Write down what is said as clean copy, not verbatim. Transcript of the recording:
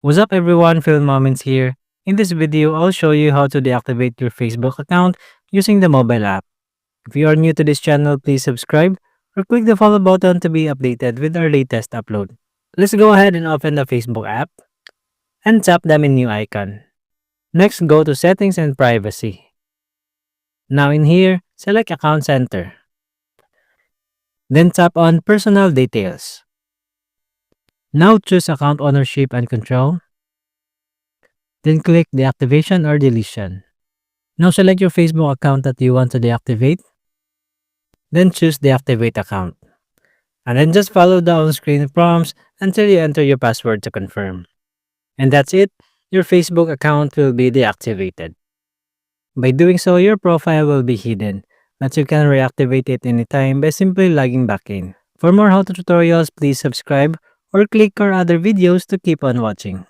What's up everyone, Filmoments here. In this video, I'll show you how to deactivate your Facebook account using the mobile app. If you are new to this channel, please subscribe or click the follow button to be updated with our latest upload. Let's go ahead and open the Facebook app and tap the menu icon. Next, go to Settings and Privacy. Now in here, select Account Center. Then tap on Personal Details. Now choose Account Ownership and Control. Then click Deactivation or Deletion. Now select your Facebook account that you want to deactivate. Then choose Deactivate Account. And then just follow the on-screen prompts until you enter your password to confirm. And that's it, your Facebook account will be deactivated. By doing so, your profile will be hidden, but you can reactivate it anytime by simply logging back in. For more how-to tutorials, please subscribe or click our other videos to keep on watching.